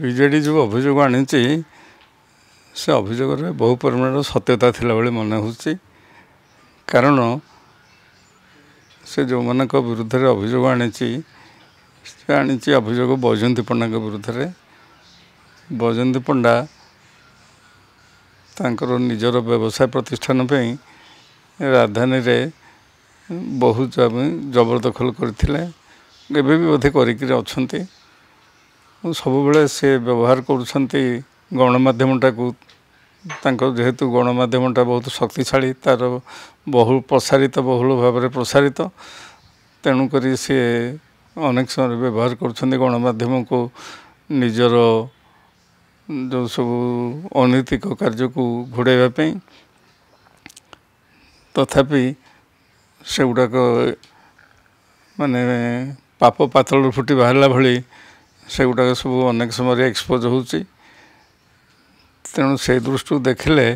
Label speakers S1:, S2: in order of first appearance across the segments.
S1: BJD ଯେଉଁ ଅଭିଯୋଗ ଆଣିଛି ସେ ଅଭିଯୋଗରେ ବହୁ ପରିମାଣର ସତ୍ୟତା ଥିଲା ଭଳି ମନେ ହେଉଛି। କାରଣ ସେ ଯେଉଁମାନଙ୍କ ବିରୁଦ୍ଧରେ ଅଭିଯୋଗ ଆଣିଛି ସେ ଆଣିଛି ଅଭିଯୋଗ ବୈଜୟନ୍ତୀ ପଣ୍ଡାଙ୍କ ବିରୁଦ୍ଧରେ। ବୈଜୟନ୍ତୀ ପଣ୍ଡା ତାଙ୍କର ନିଜର ବ୍ୟବସାୟ ପ୍ରତିଷ୍ଠାନ ପାଇଁ ରାଜଧାନୀରେ ବହୁ ଜବରଦଖଲ କରିଥିଲେ, ଏବେ ବି ବୋଧେ କରିକି ଅଛନ୍ତି। ସବୁବେଳେ ସେ ବ୍ୟବହାର କରୁଛନ୍ତି ଗଣମାଧ୍ୟମଟାକୁ। ତାଙ୍କ ଯେହେତୁ ଗଣମାଧ୍ୟମଟା ବହୁତ ଶକ୍ତିଶାଳୀ, ତା'ର ବହୁଳ ଭାବରେ ପ୍ରସାରିତ, ତେଣୁକରି ସେ ଅନେକ ସମୟରେ ବ୍ୟବହାର କରୁଛନ୍ତି ଗଣମାଧ୍ୟମକୁ ନିଜର ଯେଉଁ ସବୁ ଅନୈତିକ କାର୍ଯ୍ୟକୁ ଘୋଡ଼ାଇବା ପାଇଁ। ତଥାପି ସେଗୁଡ଼ାକ ମାନେ ପାପ ପାତଳରୁ ଫୁଟି ବାହାରିଲା ଭଳି ସେଗୁଡ଼ାକ ସବୁ ଅନେକ ସମୟରେ ଏକ୍ସପୋଜ୍ ହେଉଛି। ତେଣୁ ସେଇ ଦୃଷ୍ଟିରୁ ଦେଖିଲେ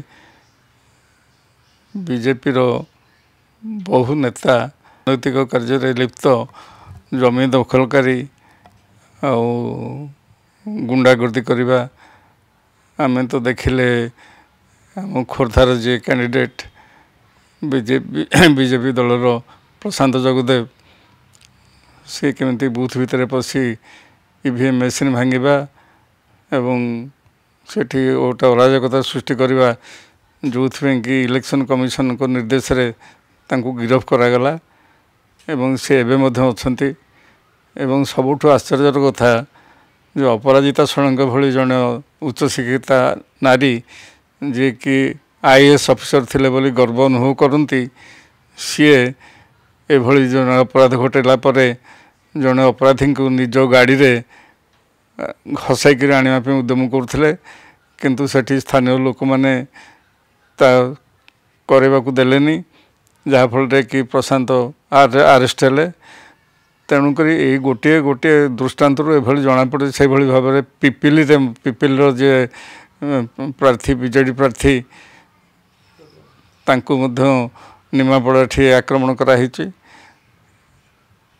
S1: ବିଜେପିର ବହୁ ନେତା ଅନୈତିକ କାର୍ଯ୍ୟରେ ଲିପ୍ତ, ଜମି ଦଖଲକାରୀ ଆଉ ଗୁଣ୍ଡାଗର୍ଦି କରିବା। ଆମେ ତ ଦେଖିଲେ ଆମ ଖୋର୍ଦ୍ଧାର ଯିଏ କ୍ୟାଣ୍ଡିଡେଟ୍ ବିଜେପି ଦଳର ପ୍ରଶାନ୍ତ ଜଗଦେବ, ସେ କେମିତି ବୁଥ୍ ଭିତରେ ପଶି ଇଭିଏମ୍ ମେସିନ୍ ଭାଙ୍ଗିବା ଏବଂ ସେଠି ଗୋଟେ ଅରାଜକତା ସୃଷ୍ଟି କରିବା, ଯେଉଁଥିପାଇଁ କି ଇଲେକ୍ସନ୍ କମିଶନଙ୍କ ନିର୍ଦ୍ଦେଶରେ ତାଙ୍କୁ ଗିରଫ କରାଗଲା ଏବଂ ସେ ଏବେ ମଧ୍ୟ ଅଛନ୍ତି। ଏବଂ ସବୁଠୁ ଆଶ୍ଚର୍ଯ୍ୟର କଥା ଯେ ଅପରାଜିତା ଷଡ଼ଙ୍ଗୀ ଭଳି ଜଣେ ଉଚ୍ଚଶିକ୍ଷିତା ନାରୀ, ଯିଏକି IAS ଅଫିସର ଥିଲେ ବୋଲି ଗର୍ବ ଅନୁଭବ କରନ୍ତି, ସିଏ ଏଭଳି ଜଣେ ଅପରାଧ ଘଟାଇଲା ପରେ ଜଣେ ଅପରାଧୀଙ୍କୁ ନିଜ ଗାଡ଼ିରେ ଘସାଇକିରି ଆଣିବା ପାଇଁ ଉଦ୍ୟମ କରୁଥିଲେ, କିନ୍ତୁ ସେଠି ସ୍ଥାନୀୟ ଲୋକମାନେ ତା କରିବାକୁ ଦେଲେନି, ଯାହାଫଳରେ କି ପ୍ରଶାନ୍ତ ଆରେଷ୍ଟ ହେଲେ। ତେଣୁକରି ଏଇ ଗୋଟିଏ ଦୃଷ୍ଟାନ୍ତରୁ ଏଭଳି ଜଣାପଡ଼େ ସେଭଳି ଭାବରେ ପିପିଲିର ଯିଏ ପ୍ରାର୍ଥୀ ବିଜେଡ଼ି ପ୍ରାର୍ଥୀ, ତାଙ୍କୁ ମଧ୍ୟ ନିମାପଡ଼ାଠି ଆକ୍ରମଣ କରାହେଇଛି।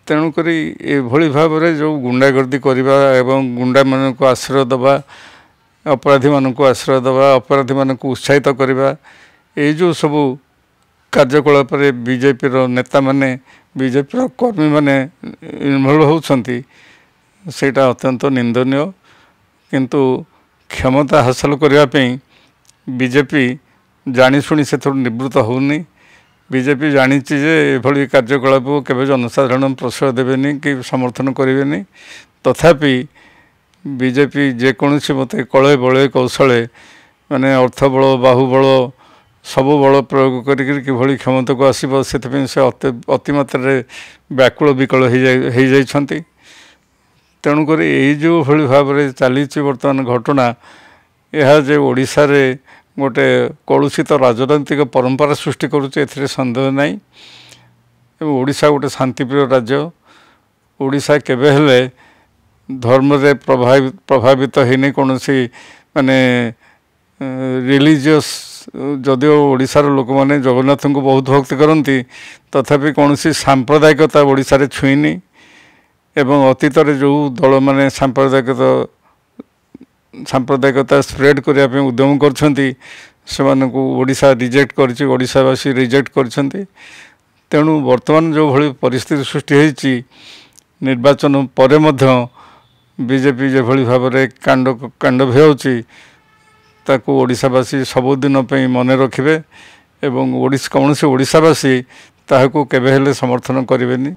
S1: ତେଣୁକରି ଏଭଳି ଭାବରେ ଯେଉଁ ଗୁଣ୍ଡାଗର୍ଦି କରିବା ଏବଂ ଗୁଣ୍ଡାମାନଙ୍କୁ ଆଶ୍ରୟ ଦେବା, ଅପରାଧୀମାନଙ୍କୁ ଆଶ୍ରୟ ଦେବା, ଅପରାଧୀମାନଙ୍କୁ ଉତ୍ସାହିତ କରିବା, ଏଇ ଯେଉଁ ସବୁ କାର୍ଯ୍ୟକଳାପରେ ବିଜେପିର ନେତାମାନେ, ବିଜେପିର କର୍ମୀମାନେ ଇନଭଲ୍ଭ ହେଉଛନ୍ତି, ସେଇଟା ଅତ୍ୟନ୍ତ ନିନ୍ଦନୀୟ। କିନ୍ତୁ କ୍ଷମତା ହାସଲ କରିବା ପାଇଁ ବିଜେପି ଜାଣିଶୁଣି ସେଥିରୁ ନିବୃତ୍ତ ହେଉନି। ବିଜେପି ଜାଣିଛି ଯେ ଏଭଳି କାର୍ଯ୍ୟକଳାପକୁ କେବେ ଜନସାଧାରଣ ପ୍ରଶ୍ରୟ ଦେବେନି କି ସମର୍ଥନ କରିବେନି। ତଥାପି ବିଜେପି ଯେକୌଣସି ମତେ କଳେ ବଳେ କୌଶଳେ ମାନେ ଅର୍ଥବଳ, ବାହୁବଳ, ସବୁ ବଳ ପ୍ରୟୋଗ କରିକି କିଭଳି କ୍ଷମତାକୁ ଆସିବ, ସେଥିପାଇଁ ସେ ଅତିମାତ୍ରାରେ ବ୍ୟାକୁଳ ବିକଳ ହେଇଯାଇଛନ୍ତି। ତେଣୁକରି ଏଇ ଯେଉଁଭଳି ଭାବରେ ଚାଲିଛି ବର୍ତ୍ତମାନ ଘଟଣା, ଏହା ଯେ ଓଡ଼ିଶାରେ ଗୋଟେ କଳୁଷିତ ରାଜନୈତିକ ପରମ୍ପରା ସୃଷ୍ଟି କରୁଛି, ଏଥିରେ ସନ୍ଦେହ ନାହିଁ। ଏବଂ ଓଡ଼ିଶା ଗୋଟେ ଶାନ୍ତିପ୍ରିୟ ରାଜ୍ୟ। ଓଡ଼ିଶା କେବେ ହେଲେ ଧର୍ମରେ ପ୍ରଭାବିତ ହେଇନି କୌଣସି ମାନେ ରିଲିଜିୟସ୍। ଯଦିଓ ଓଡ଼ିଶାର ଲୋକମାନେ ଜଗନ୍ନାଥଙ୍କୁ ବହୁତ ଭକ୍ତି କରନ୍ତି, ତଥାପି କୌଣସି ସାମ୍ପ୍ରଦାୟିକତା ଓଡ଼ିଶାରେ ଛୁଇଁନି। ଏବଂ ଅତୀତରେ ଯେଉଁ ଦଳମାନେ ସାମ୍ପ୍ରଦାୟିକତା ସ୍ପ୍ରେଡ୍ କରିବା ପାଇଁ ଉଦ୍ୟମ କରିଛନ୍ତି, ସେମାନଙ୍କୁ ଓଡ଼ିଶା ରିଜେକ୍ଟ କରିଛି, ଓଡ଼ିଶାବାସୀ ରିଜେକ୍ଟ କରିଛନ୍ତି। ତେଣୁ ବର୍ତ୍ତମାନ ଯେଉଁଭଳି ପରିସ୍ଥିତି ସୃଷ୍ଟି ହୋଇଛି, ନିର୍ବାଚନ ପରେ ମଧ୍ୟ ବିଜେପି ଯେଭଳି ଭାବରେ କାଣ୍ଡ ଭିଆଉଛି, ତାକୁ ଓଡ଼ିଶାବାସୀ ସବୁଦିନ ପାଇଁ ମନେ ରଖିବେ ଏବଂ କୌଣସି ଓଡ଼ିଶାବାସୀ ତାହାକୁ କେବେ ହେଲେ ସମର୍ଥନ କରିବେନି।